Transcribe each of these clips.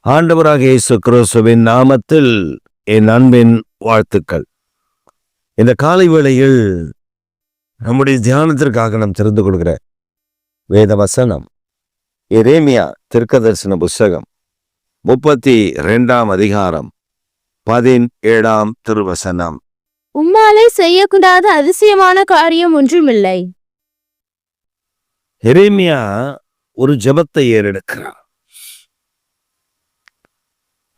ஆண்டவராக இயேசு கிறிஸ்துவின் நாமத்தில் என் அன்பின் வாழ்த்துக்கள். இந்த காலை வேளையில் நம்முடைய தியானத்திற்காக நாம் தெரிந்து கொள்கிற வேத வசனம் எரேமியா தீர்க்கதரிசன புஸ்தகம் 32ஆம் அதிகாரம் 17ஆம் திருவசனம். உம்மாலே செய்யக்கூடாத அதிசயமான காரியம் ஒன்றுமில்லை. எரேமியா ஒரு ஜெபத்தை ஏறெடுக்கிறார்.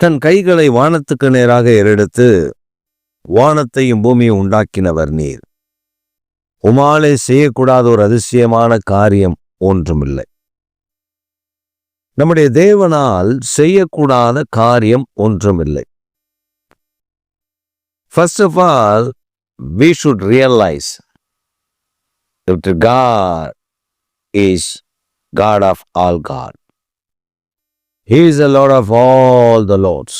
தன் கைகளை வானத்துக்கு நேராக ஏறெடுத்து, வானத்தையும் பூமியும் உண்டாக்கினவர் நீர், உமாலே செய்யக்கூடாத ஒரு அதிசயமான காரியம் ஒன்றுமில்லை. நம்முடைய தேவனால் செய்யக்கூடாத காரியம் ஒன்றுமில்லை. First of all, we should realize that God is God of all God. He is the Lord of all the Lords.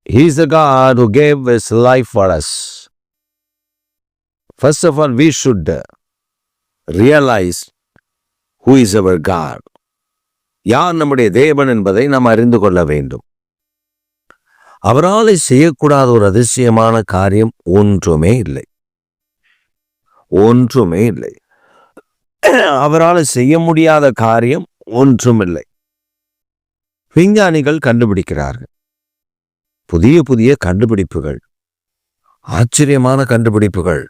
He is the God who gave His life for us. First of all, we should realize who is our God. யார் நம்முடைய தேவன் என்பதை நாம் அறிந்து கொள்ள வேண்டும். அவரால் செய்யக்கூடாத ஒரு அதிசயமான காரியம் ஒன்றுமே இல்லை. ஒன்றுமே இல்லை. அவரால் செய்ய முடியாத காரியம் ஒன்றுமில்லை. விஞ்ஞானிகள் கண்டுபிடிக்கிறார்கள். புதிய புதிய கண்டுபிடிப்புகள், ஆச்சரியமான கண்டுபிடிப்புகள்,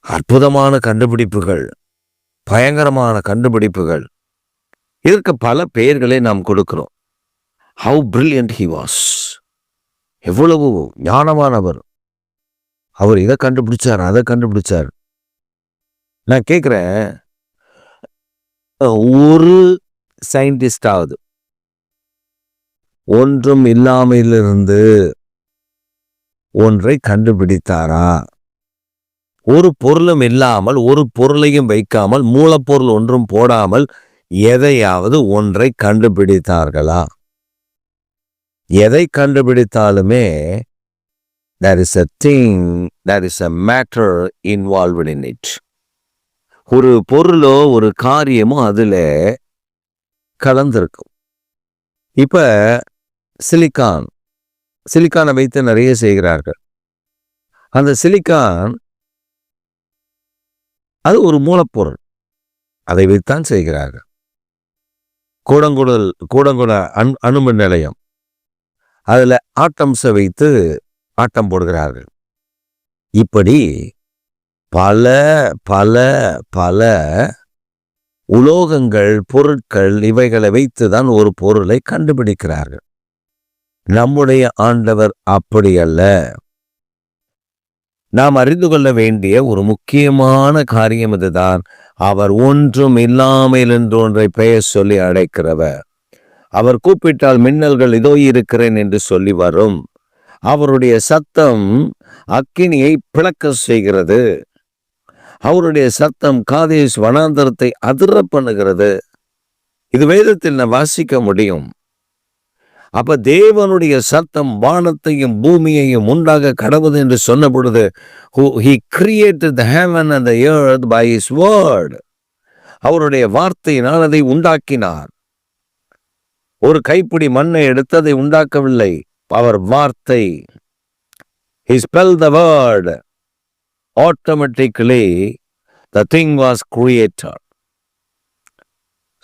அற்புதமான கண்டுபிடிப்புகள், பயங்கரமான கண்டுபிடிப்புகள். இதற்கு பல பெயர்களை நாம் கொடுக்கிறோம். ஹவு பிரில்லியன்ட் ஹி வாஸ், எவ்வளவு ஞானமானவர், அவர் இதை கண்டுபிடிச்சார், அதை கண்டுபிடிச்சார். நான் கேட்குறேன், ஒரு சயின்டிஸ்டாவது ஒன்றும் இல்லாமலிருந்து ஒன்றை கண்டுபிடித்தாரா? ஒரு பொருளும் இல்லாமல், ஒரு பொருளையும் வைக்காமல், மூலப்பொருள் ஒன்றும் போடாமல் எதையாவது ஒன்றை கண்டுபிடித்தார்களா? எதை கண்டுபிடித்தாலுமே there is a thing, there is a matter involved in it. ஒரு பொருளோ ஒரு காரியமோ அதுல கலந்திருக்கும். இப்ப சிலிக்கானை வைத்து நிறைய செய்கிறார்கள். அந்த சிலிக்கான் அது ஒரு மூலப்பொருள், அதை வைத்தான் செய்கிறார்கள். கூடங்குட அணுமின் நிலையம், அதுல ஆட்டம்ஸை வைத்து ஆட்டம் போடுகிறார்கள். இப்படி பல பல பல உலோகங்கள், பொருட்கள், இவைகளை வைத்துதான் ஒரு பொருளை கண்டுபிடிக்கிறார்கள். நம்முடைய ஆண்டவர் அப்படி அல்ல. நாம் அறிந்து கொள்ள வேண்டிய ஒரு முக்கியமான காரியம் இதுதான். அவர் ஒன்றும் இல்லாமல் என்று ஒன்றை பெயர் சொல்லி அழைக்கிறவர். அவர் கூப்பிட்டால் மின்னல்கள் இதோ இருக்கிறேன் என்று சொல்லி வரும். அவருடைய சத்தம் அக்கினியை பிளக்க செய்கிறது. அவருடைய சத்தம் காதேஸ் வனாந்தரத்தை அதிர பண்ணுகிறது. இது வேதத்தில் நான் வாசிக்க முடியும். அப்ப தேவனுடைய சத்தம் வானத்தையும் பூமியையும் உண்டாக கடவுது என்று சொன்ன பொழுது, he created the heaven and the earth by his word. அவருடைய வார்த்தையினால் அதை உண்டாக்கினார். ஒரு கைப்பிடி மண்ணை எடுத்து அதை உண்டாக்கவில்லை, அவர் வார்த்தை. He spelled the word. Automatically the thing was created.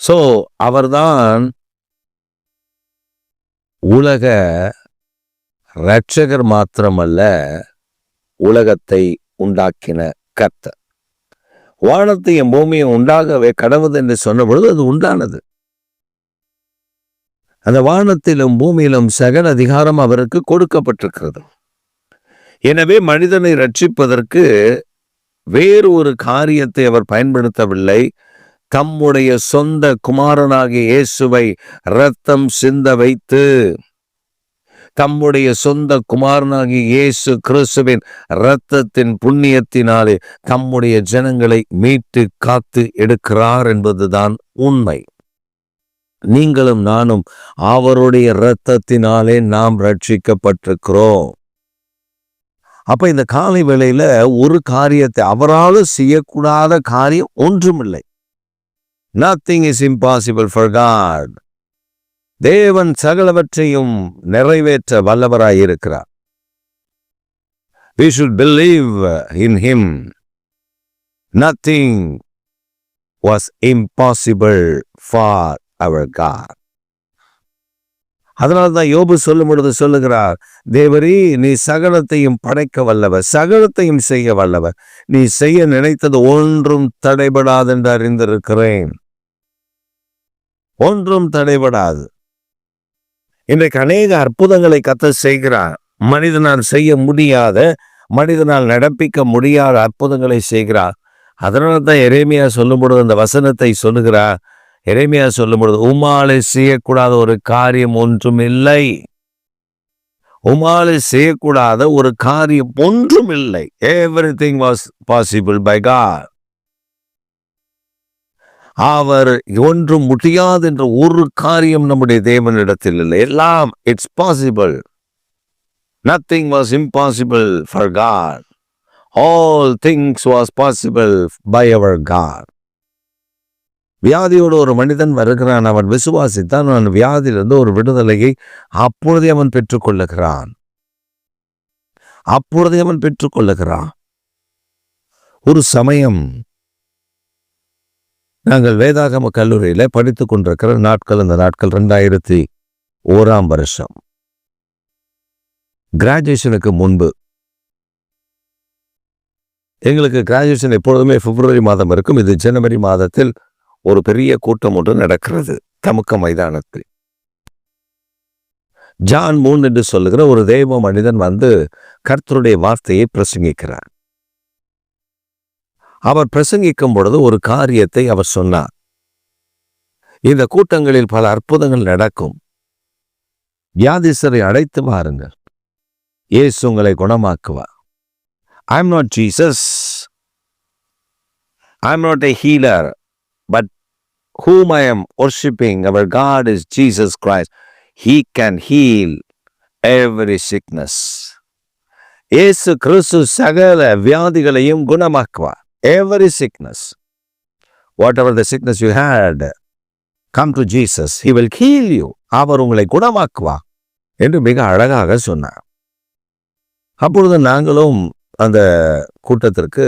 So அவர்தான் உலக இரட்சகர் மாத்திரமல்ல, உலகத்தை உண்டாக்கின கர்த்தர். வானத்தையும் பூமியும் உண்டாகவே கடவுது என்று சொன்ன பொழுது அது உண்டானது. அந்த வானத்திலும் பூமியிலும் சகல அதிகாரம் அவருக்கு கொடுக்கப்பட்டிருக்கிறது. எனவே மனிதனை ரட்சிப்பதற்கு வேறு ஒரு காரியத்தை அவர் பயன்படுத்தவில்லை. தம்முடைய சொந்த குமாரனாகிய இயேசுவை இரத்தம் சிந்த வைத்து, தம்முடைய சொந்த குமாரனாகிய இயேசு கிறிஸ்துவின் இரத்தத்தின் புண்ணியத்தினாலே தம்முடைய ஜனங்களை மீட்டு காத்து எடுக்கிறார் என்பதுதான் உண்மை. நீங்களும் நானும் அவருடைய இரத்தத்தினாலே நாம் ரட்சிக்கப்பட்டிருக்கிறோம். அப்ப இந்த காலை வேளையில ஒரு காரியத்தை அவரால் செய்யக்கூடாத காரியம் ஒன்றுமில்லை. Nothing is impossible for God. தேவன் சகலவற்றையும் நிறைவேற்ற வல்லவராய் இருக்கிறார். We should believe in him. Nothing was impossible for our God. அதனால்தான் யோபு சொல்லும் பொழுது சொல்லுகிறார், தேவரீ நீ சகலத்தையும் படைக்க வல்லவர், சகலத்தையும் செய்ய வல்லவர், நீ செய்ய நினைத்தது ஒன்றும் தடைபடாது என்று அறிந்திருக்கிறேன். ஒன்றும் தடைபடாது. இன்றைக்கு அநேக அற்புதங்களை கர்த்தர் செய்கிறார். மனிதனால் செய்ய முடியாத, மனிதனால் நடப்பிக்க முடியாத அற்புதங்களை செய்கிறார். அதனால தான் எரேமியா சொல்லும் பொழுது அந்த வசனத்தை சொல்லுகிறார். எரேமியா சொல்லும் பொழுது, உம்மாலே செய்யக்கூடாத ஒரு காரியம் ஒன்றும் இல்லை. உம்மாலே செய்யக்கூடாத ஒரு காரியம் ஒன்றும் இல்லை. Everything was possible by God. அவர் ஒன்றும் முடியாது என்ற ஒரு காரியம் நம்முடைய தேவனிடத்தில் இல்லை. எல்லாம் it's possible. Nothing was impossible for God. All things was possible by our God. வியாதியோடு ஒரு மனிதன் வருகிறான். அவன் விசுவாசித்தான். அவன் வியாதியிலிருந்து ஒரு விடுதலையை அப்பொழுதே அவன் பெற்றுக்கொள்ளுகிறான். ஒரு சமயம் நாங்கள் வேதாகம கல்லூரியில படித்துக் கொண்டிருக்கிற நாட்கள், இந்த நாட்கள் 2001 வருஷம், கிராஜுவேஷனுக்கு முன்பு. எங்களுக்கு கிராஜுவேஷன் எப்பொழுதுமே பிப்ரவரி மாதம் இருக்கும். இது ஜனவரி மாதத்தில் ஒரு பெரிய கூட்டம் ஒன்று நடக்கிறது தமுக்க மைதானத்தில். ஜான் 3 என்று சொல்லுகிற ஒரு தேவ மனிதன் வந்து கர்த்தருடைய வார்த்தையை பிரசங்கிக்கிறார். அவர் பிரசங்கிக்கும் பொழுது ஒரு காரியத்தை அவர் சொன்னார். இந்த கூட்டங்களில் பல அற்புதங்கள் நடக்கும். வியாதிஸ்தரை அழைத்து வாருங்கள், இயேசு உங்களை குணமாக்குவார். I am not Jesus. I am not a healer, but whom I am worshiping, our God is Jesus Christ. He can heal every sickness. இயேசு கிறிஸ்து சகல வியாதிகளையும் குணமாக்குவார். Every sickness, whatever the sickness you had, come to Jesus. He will heal you. அவர் உங்களை குணமாக்குவார் என்று மிக அழகாக சொன்னார். அப்பொழுது நாங்களும் அந்த கூட்டத்திற்கு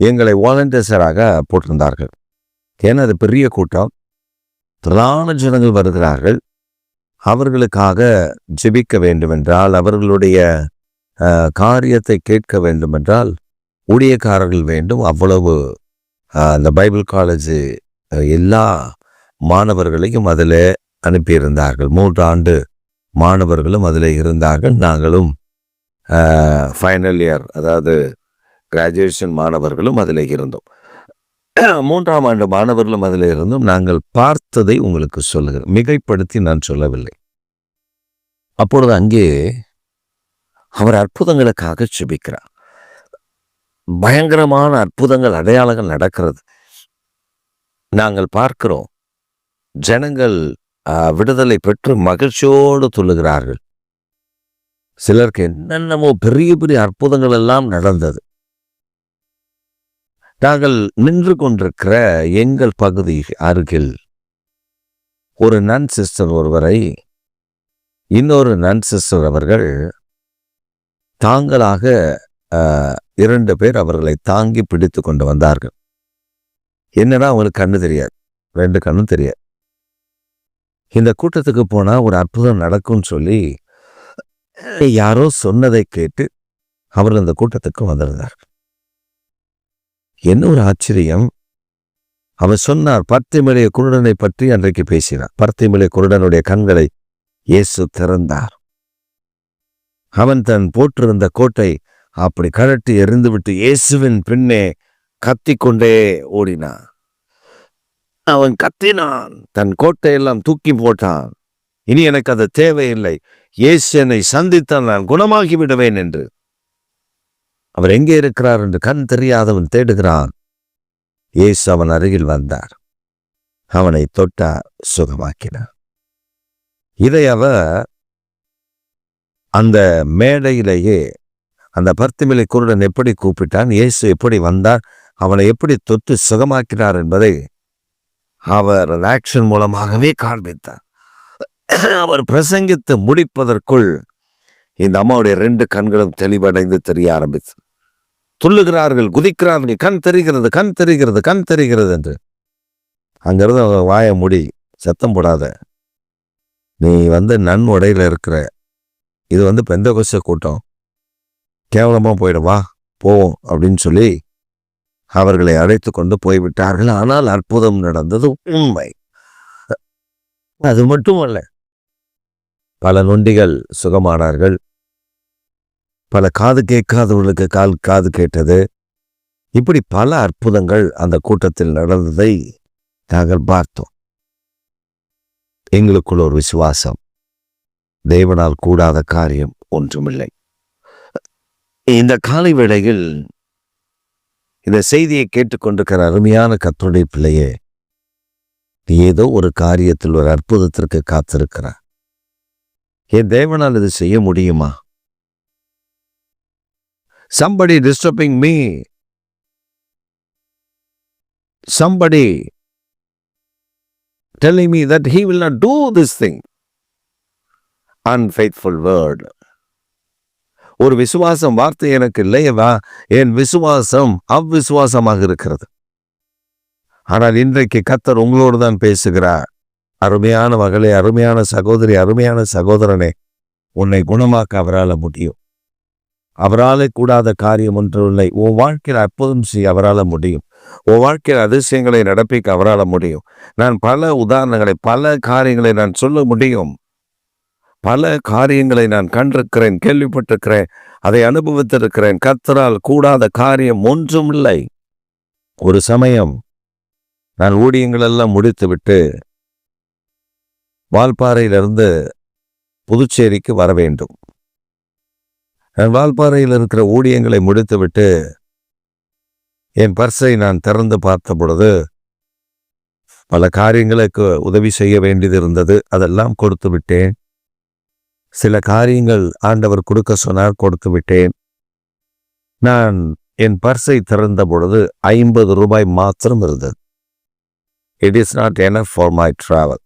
எங்களை வாலண்டியர்ஸராக போட்டிருந்தார்கள். ஏன்னா அது பெரிய கூட்டம், திரளான ஜனங்கள் வருகிறார்கள். அவர்களுக்காக ஜெபிக்க வேண்டுமென்றால், அவர்களுடைய காரியத்தை கேட்க வேண்டுமென்றால் ஊழியக்காரர்கள் வேண்டும். அவ்வளவு அந்த பைபிள் காலேஜ் எல்லா மாணவர்களையும் அதில் அனுப்பியிருந்தார்கள். 3 ஆண்டு மாணவர்களும் அதில் இருந்தார்கள். நாங்களும் ஃபைனல் இயர், அதாவது கிராஜுவேஷன் மாணவர்களும் அதில் இருந்தோம். 3ஆம் ஆண்டு மாணவர்களும் அதில் இருந்தும். நாங்கள் பார்த்ததை உங்களுக்கு சொல்லுகிறேன், மிகைப்படுத்தி நான் சொல்லவில்லை. அப்பொழுது அங்கே அவர் அற்புதங்களுக்காக ஜெபிக்கிறார். பயங்கரமான அற்புதங்கள், அடையாளங்கள் நடக்கிறது. நாங்கள் பார்க்கிறோம். ஜனங்கள் விடுதலை பெற்று மகிழ்ச்சியோடு துள்ளுகிறார்கள். சிலருக்கு என்னென்னமோ பெரிய பெரிய அற்புதங்கள் எல்லாம் நடந்தது. நாங்கள் நின்று கொண்டிருக்கிற எங்கள் பகுதி அருகில் ஒரு நன் சிஸ்டர் ஒருவரை, இன்னொரு நன் சிஸ்டர் அவர்கள் தாங்களாக 2 பேர் அவர்களை தாங்கி பிடித்து கொண்டு வந்தார்கள். என்னன்னா அவங்களுக்கு கண்ணு தெரியாது, 2 கண்ணும் தெரியாது. இந்த கூட்டத்துக்கு போனா ஒரு அற்புதம் நடக்கும்னு சொல்லி யாரோ சொன்னதை கேட்டு அவர்கள் அந்த கூட்டத்துக்கு வந்திருந்தார்கள். என்ன ஒரு ஆச்சரியம்! அவர் சொன்னார், பர்த்திமேயுடைய குருடனை பற்றி அன்றைக்கு பேசினார். பர்த்திமேயு குருடனுடைய கண்களை இயேசு திறந்தார். அவன் தன் போட்டிருந்த கோட்டை அப்படி கழட்டி எறிந்துவிட்டு இயேசுவின் பின்னே கத்திக்கொண்டே ஓடினான். அவன் கத்தினான், தன் கோட்டையெல்லாம் தூக்கி போட்டான். இனி எனக்கு அது தேவையில்லை, இயேசு என்னை சந்தித்தால் நான் குணமாகி விடுவேன் என்று. அவர் எங்கே இருக்கிறார் என்று கண் தெரியாதவன் தேடுகிறான். இயேசு அவன் அருகில் வந்தார், அவனை தொட்டார், சுகமாக்கினார். இதை அவர் அந்த மேடையிலேயே அந்த பர்த்திமேயு குருடன் எப்படி கூப்பிட்டான், இயேசு எப்படி வந்தார், அவனை எப்படி தொட்டு சுகமாக்கினார் என்பதை அவர் ஆக்ஷன் மூலமாகவே காண்பித்தார். அவர் பிரசங்கித்து முடிப்பதற்குள் இந்த அம்மாவுடைய 2 கண்களும் தெளிவடைந்து தெரிய ஆரம்பித்து துள்ளுகிறார்கள், குதிக்கிறார்கள். கண் தெரிகிறது, கண் தெரிகிறது, கண் தெரிகிறது என்று. அங்கிருந்து அவங்க வாய மூடி, சத்தம் போடாத, நீ நன் உடையில இருக்கிற, இது பெந்தகோஸ்தே கூட்டம், கேவலமா போயிடுவா, போவோம் அப்படின்னு சொல்லி அவர்களை அழைத்து கொண்டு போய்விட்டார்கள். ஆனால் அற்புதம் நடந்தது உண்மை. அது மட்டுமல்ல, பல நொண்டிகள் சுகமானார்கள், பல காது கேட்காதவர்களுக்கு காது கேட்டது. இப்படி பல அற்புதங்கள் அந்த கூட்டத்தில் நடந்ததை நாங்கள் பார்த்தோம். எங்களுக்குள் ஒரு விசுவாசம், தேவனால் கூடாத காரியம் ஒன்றுமில்லை. இந்த காலை வேளையில் இந்த செய்தியை கேட்டுக்கொண்டிருக்கிற அருமையான கர்த்தருடைய பிள்ளையே, நீ ஏதோ ஒரு காரியத்தில் ஒரு அற்புதத்திற்கு காத்திருக்கிற. என் தேவனால் இது செய்ய முடியுமா? Somebody disturbing me. Somebody telling me that he will not do this thing. Unfaithful word. ஒரு விசுவாசம் வார்த்தை எனக்கு இல்லையவா, என் விசுவாசம் அவ்விசுவாசமாக இருக்கிறது. ஆனால் இன்றைக்கு கர்த்தர் உங்களோடு தான் பேசுகிறார். அருமையான மகளே, அருமையான சகோதரி, அருமையான சகோதரனே, உன்னை குணமாக்க அவரால் முடியும். அவராலே கூடாத காரியம் ஒன்றும் இல்லை. உன் வாழ்க்கையில் அற்புதம் செய்ய அவரால் முடியும். உன் வாழ்க்கையில் அதிசயங்களை நடப்பிக்க அவரால் முடியும். நான் பல உதாரணங்களை, பல காரியங்களை நான் சொல்ல முடியும். பல காரியங்களை நான் கண்டிருக்கிறேன், கேள்விப்பட்டிருக்கிறேன், அதை அனுபவித்திருக்கிறேன். கர்த்தரால் கூடாத காரியம் ஒன்றும் இல்லை. ஒரு சமயம் நான் ஊழியங்கள் எல்லாம் முடித்துவிட்டு வால்பாறையிலிருந்து புதுச்சேரிக்கு வர வேண்டும். நான் வால்பாறையில் இருக்கிற ஊழியங்களை முடித்துவிட்டு என் பர்ஸை நான் திறந்து பார்த்த பொழுது பல காரியங்களுக்கு உதவி செய்ய வேண்டியது இருந்தது. அதெல்லாம் கொடுத்து விட்டேன். சில காரியங்கள் ஆண்டவர் கொடுக்க சொன்னார், கொடுத்து விட்டேன். நான் என் பர்ஸை திறந்த பொழுது 50 ரூபாய் மாத்திரம் இருந்தது. It is not enough for my travel.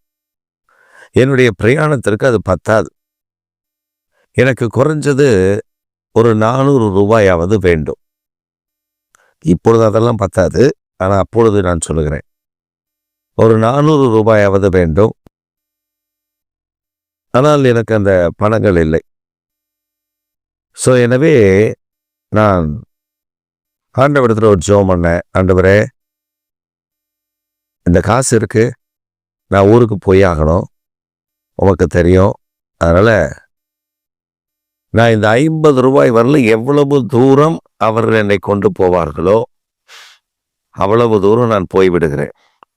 என்னுடைய பிரயாணத்திற்கு அது பத்தாது. எனக்கு குறைஞ்சது ஒரு 400 ரூபாயாவது வேண்டும். இப்பொழுது அதெல்லாம் பத்தாது, ஆனால் அப்பொழுது நான் சொல்லுகிறேன், ஒரு 400 ரூபாயாவது வேண்டும். ஆனால் எனக்கு அந்த பணங்கள் இல்லை. ஸோ எனவே நான் ஆண்டவரிடத்தில் ஒரு ஜெபம் பண்ணேன். ஆண்டவரே, இந்த காசு இருக்கு, நான் ஊருக்கு போய் ஆகணும், உமக்கு தெரியும். அதனால் நான் இந்த 50 ரூபாய் வரல எவ்வளவு தூரம் அவர்கள் என்னை கொண்டு போவார்களோ அவ்வளவு தூரம் நான் போய்விடுகிறேன்.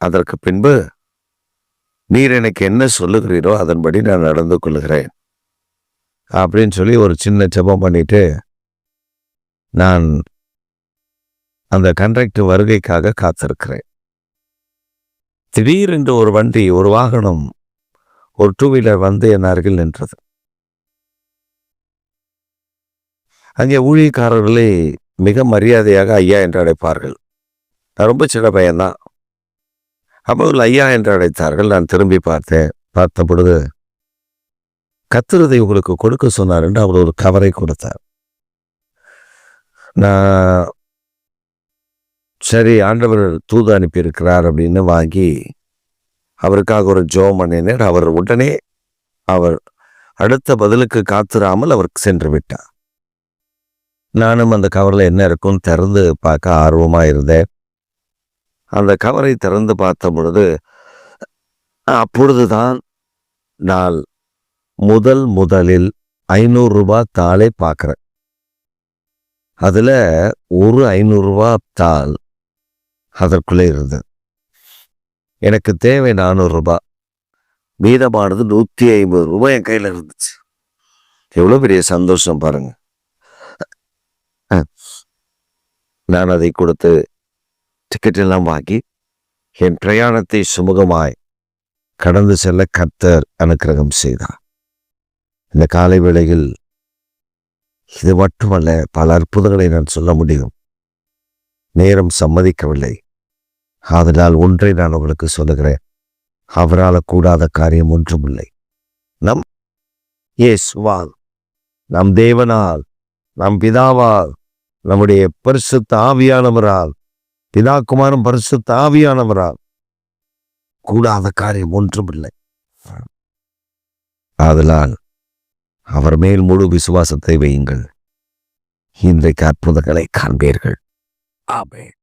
அதற்கு பின்பு நீர் எனக்கு என்ன சொல்லுகிறீரோ அதன்படி நான் நடந்து கொள்ளுகிறேன் அப்படின்னு சொல்லி ஒரு சின்ன ஜெபம் பண்ணிட்டு நான் அந்த கண்டக்டர் வருகைக்காக காத்திருக்கிறேன். திடீரென்று ஒரு வண்டி, ஒரு வாகனம், ஒரு 2 வீலர் என் அருகில் நின்றது. அங்கே ஊழியக்காரர்களே மிக மரியாதையாக ஐயா என்று அழைப்பார்கள். நான் ரொம்ப சின்ன பையன்தான். அப்போது ஐயா என்று அழைத்தார்கள். நான் திரும்பி பார்த்த பொழுது கர்த்தர் உங்களுக்கு கொடுக்க சொன்னார் என்று அவர் ஒரு கவரை கொடுத்தார். நான் சரி, ஆண்டவர் தூது அனுப்பியிருக்கிறார் அப்படின்னு வாங்கி அவருக்காக ஒரு ஜெபம் பண்ணினார். அவர் உடனே அவர் அடுத்த பதிலுக்கு காத்திராமல் அவர் சென்று விட்டார். நானும் அந்த கவரில் என்ன இருக்குன்னு திறந்து பார்க்க ஆர்வமாக இருந்தேன். அந்த கவரை திறந்து பார்த்த பொழுது அப்பொழுதுதான் நான் முதலில் 500 ரூபாய் தாளை பார்க்குறேன். அதில் ஒரு 500 ரூபாய் தாள் அதற்குள்ளே இருந்தது. எனக்கு தேவை 400 ரூபாய், மீதமானது 150 ரூபாய் என் கையில் இருந்துச்சு. எவ்வளோ பெரிய சந்தோஷம் பாருங்க. நான் அதை கொடுத்து டிக்கெட் எல்லாம் வாங்கி என் பிரயாணத்தை சுமூகமாய் கடந்து செல்ல கர்த்தர் அனுக்கிரகம் செய்தார். இந்த காலை வேளையில் இது மட்டுமல்ல, பல அற்புதங்களை நான் சொல்ல முடியும். நேரம் சம்மதிக்கவில்லை. ஆதலால் ஒன்றை நான் உங்களுக்கு சொல்லுகிறேன், அவரால் கூடாத காரியம் ஒன்றுமில்லை. நம் இயேசுவால், நம் தேவனால், நம் பிதாவால், நம்முடைய பரிசுத்த ஆவியானவரால், பிதா குமாரன் பரிசுத்த ஆவியானவரால் கூடாத காரியம் ஒன்றுமில்லை. ஆதலால் அவர் மேல் முழு விசுவாசத்தை வையுங்கள். இன்றைக்கு அற்புதங்களை காண்பீர்கள். ஆமென்.